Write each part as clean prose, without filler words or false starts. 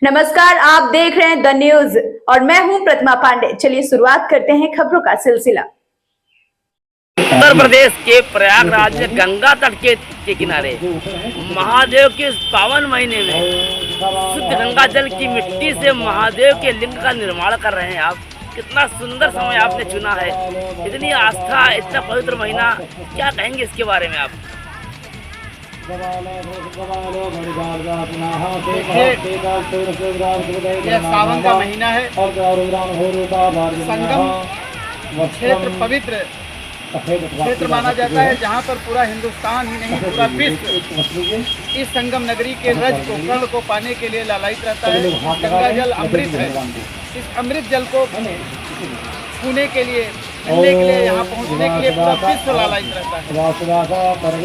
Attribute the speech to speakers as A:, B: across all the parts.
A: नमस्कार, आप देख रहे हैं द न्यूज और मैं हूं प्रतिमा पांडे। चलिए शुरुआत करते हैं खबरों का सिलसिला।
B: उत्तर प्रदेश के प्रयागराज में गंगा तट के किनारे महादेव के इस पावन महीने में शुद्ध गंगा जल की मिट्टी से महादेव के लिंग का निर्माण कर रहे हैं। आप कितना सुंदर समय आपने चुना है, इतनी आस्था, इतना पवित्र महीना, क्या कहेंगे इसके बारे में आप?
C: यह सावन का महीना है। संगम क्षेत्र पवित्र क्षेत्र माना जाता है, जहाँ पर पूरा हिंदुस्तान ही नहीं पूरा विश्व इस संगम नगरी के रज को कर्ण को पाने के लिए लालायित रहता है। गंगा जल अमृत है। इस अमृत जल को छूने के लिए, मिलने के लिए, यहाँ पहुँचने के लिए पूरा विश्व लालायित रहता है।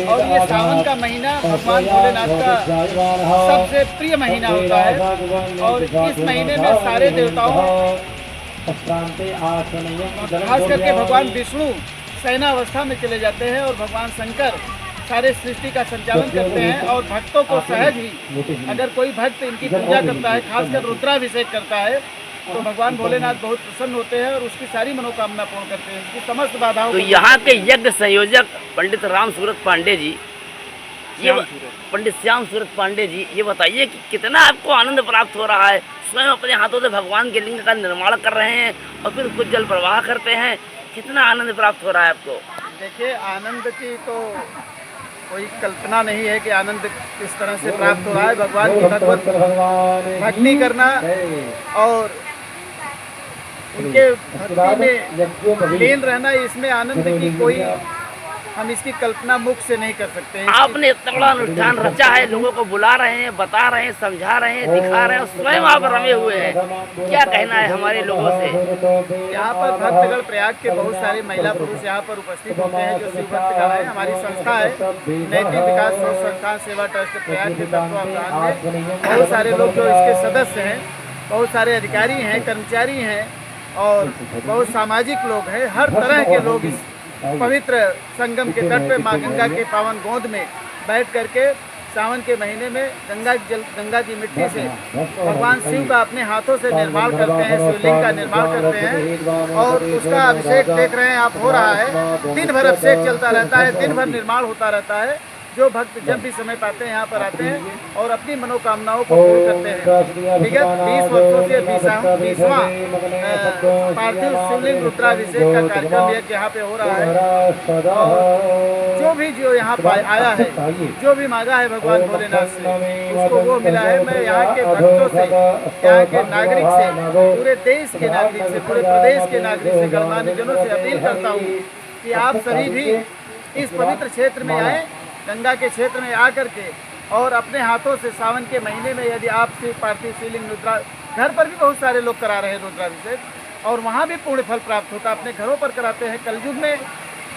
C: और ये सावन का महीना भगवान भोलेनाथ का सबसे प्रिय महीना होता है। और इस महीने में सारे देवताओं, खास करके भगवान विष्णु शयनावस्था में चले जाते हैं और भगवान शंकर सारे सृष्टि का संचालन करते हैं। और भक्तों को सहज ही, अगर कोई भक्त इनकी पूजा करता है, खासकर रुद्राभिषेक करता है, तो भगवान भोलेनाथ बहुत प्रसन्न होते हैं और उसकी सारी मनोकामना पूर्ण करते हैं, उसकी समस्त बाधाओं।
B: तो यहाँ के यज्ञ संयोजक पंडित राम सूरत पांडे जी, पंडित श्याम सूरत पांडे जी, ये बताइए कि कितना आपको आनंद प्राप्त हो रहा है? स्वयं अपने हाथों से भगवान के लिंग का निर्माण कर रहे हैं और फिर कुछ जल प्रवाह करते हैं, कितना आनंद प्राप्त हो रहा है आपको?
C: देखिए, आनंद की तो कोई कल्पना नहीं है कि आनंद किस तरह से प्राप्त हो रहा है। भगवान की भगवत भक्ति करना और उनके भक्ति में लीन रहना, इसमें आनंद की कोई, हम इसकी कल्पना मुख से नहीं कर सकते हैं।
B: आपने इतना बड़ा अनुष्ठान रचा है, लोगों को बुला रहे हैं, बता रहे हैं, समझा रहे हैं, दिखा रहे हैं, स्वयं आप रमे हुए हैं, क्या कहना है हमारे लोगों से?
C: यहाँ पर भक्तगण, प्रयाग के बहुत सारे महिला पुरुष यहाँ पर उपस्थित होते हैं जो शिव भक्तगण है। हमारी संस्था है नैतिक विकास संस्थान सेवा ट्रस्ट प्रयाग के तत्वावधान में बहुत सारे लोग जो इसके सदस्य हैं, बहुत सारे अधिकारी हैं, कर्मचारी हैं और बहुत सामाजिक लोग हैं। हर तरह के लोग इस पवित्र संगम के तट पे माँ गंगा के पावन गोद में बैठ करके सावन के महीने में गंगा की मिट्टी से भगवान शिव का अपने हाथों से निर्माण करते हैं, शिवलिंग का निर्माण करते हैं और उसका अभिषेक देख रहे हैं आप, हो रहा है। दिन भर अभिषेक चलता रहता है, दिन भर निर्माण होता रहता है। जो भक्त जब भी समय पाते हैं यहाँ पर आते हैं और अपनी मनोकामनाओं को पूर्ण करते हैं। विगत 20 वर्षों से 20वां पार्थिव शिवलिंग रुद्राभिषेक का कार्यक्रम यहाँ पे हो रहा है। और जो यहाँ आया है, जो भी मांगा है भगवान भोलेनाथ से, उसको वो मिला है। मैं यहाँ के भक्तों से, यहाँ के नागरिक से, पूरे देश के नागरिक से, पूरे प्रदेश के नागरिक से, गणमान्य जनों से अपील करता हूँ कि आप सभी भी इस पवित्र क्षेत्र में आए, गंगा के क्षेत्र में आकर के, और अपने हाथों से सावन के महीने में यदि आप पार्थिव शिवलिंग रुद्रा, घर पर भी बहुत सारे लोग करा रहे हैं रुद्राभिषेक और वहाँ भी पूर्ण फल प्राप्त होता है, अपने घरों पर कराते हैं। कलयुग में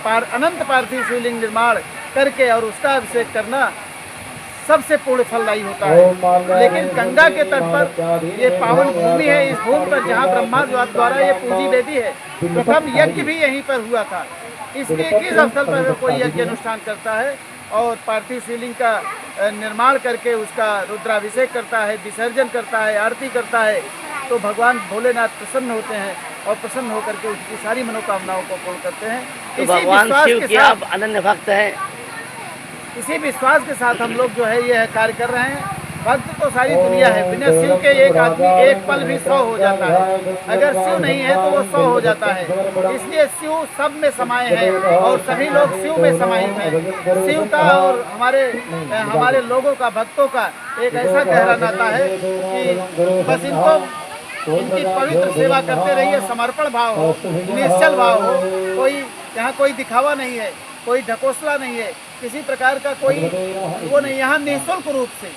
C: अनंत पार्थिव शिवलिंग निर्माण करके और उसका अभिषेक करना सबसे पूर्ण फलदायी होता है। लेकिन गंगा के तट पर ये पावन भूमि है, इस भूमि पर जहाँ ब्रह्मा द्वारा ये पूजी देवी है, प्रथम यज्ञ भी यहीं पर हुआ था। इसके किस स्थल पर कोई यज्ञ अनुष्ठान करता है और पार्थिव शिवलिंग का निर्माण करके उसका रुद्राभिषेक करता है, विसर्जन करता है, आरती करता है, तो भगवान भोलेनाथ प्रसन्न होते हैं और प्रसन्न होकर के उसकी सारी मनोकामनाओं को पूर्ण करते हैं।
B: तो भगवान शिव के आप अनन्य भक्त हैं।
C: इसी विश्वास के साथ हम लोग जो है ये कार्य कर रहे हैं। भक्त तो सारी दुनिया है, बिना शिव के एक आदमी एक पल भी 100 हो जाता है। अगर शिव नहीं है तो वो 100 हो जाता है। इसलिए शिव सब में समाये हैं और सभी लोग शिव में समाहित हैं। शिव का और हमारे लोगों का, भक्तों का एक ऐसा गहरा नाता है कि बस इनकी पवित्र सेवा करते रहिए। समर्पण भाव हो, निश्चल भाव हो, यहाँ कोई दिखावा नहीं है, कोई ढकोसला नहीं है, किसी प्रकार का कोई वो नहीं। यहाँ निःशुल्क रूप से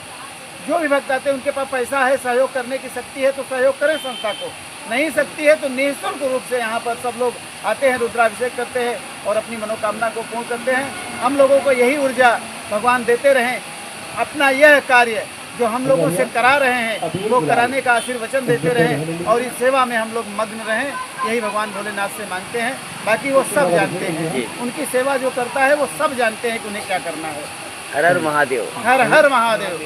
C: जो भी भक्त आते हैं, उनके पास पैसा है, सहयोग करने की शक्ति है तो सहयोग करें संस्था को, नहीं शक्ति है तो निःशुल्क रूप से यहाँ पर सब लोग आते हैं, रुद्राभिषेक करते हैं और अपनी मनोकामना को पूर्ण करते हैं। हम लोगों को यही ऊर्जा भगवान देते रहें। अपना यह कार्य जो हम लोगों से करा रहे हैं वो कराने का आशीर्वचन देते रहें और इस सेवा में हम लोग मग्न रहें, यही भगवान भोलेनाथ से मांगते हैं। बाकी वो सब जानते हैं, उनकी सेवा जो करता है वो सब जानते हैं कि उन्हें क्या करना है।
B: हर हर महादेव।
C: हर हर महादेव।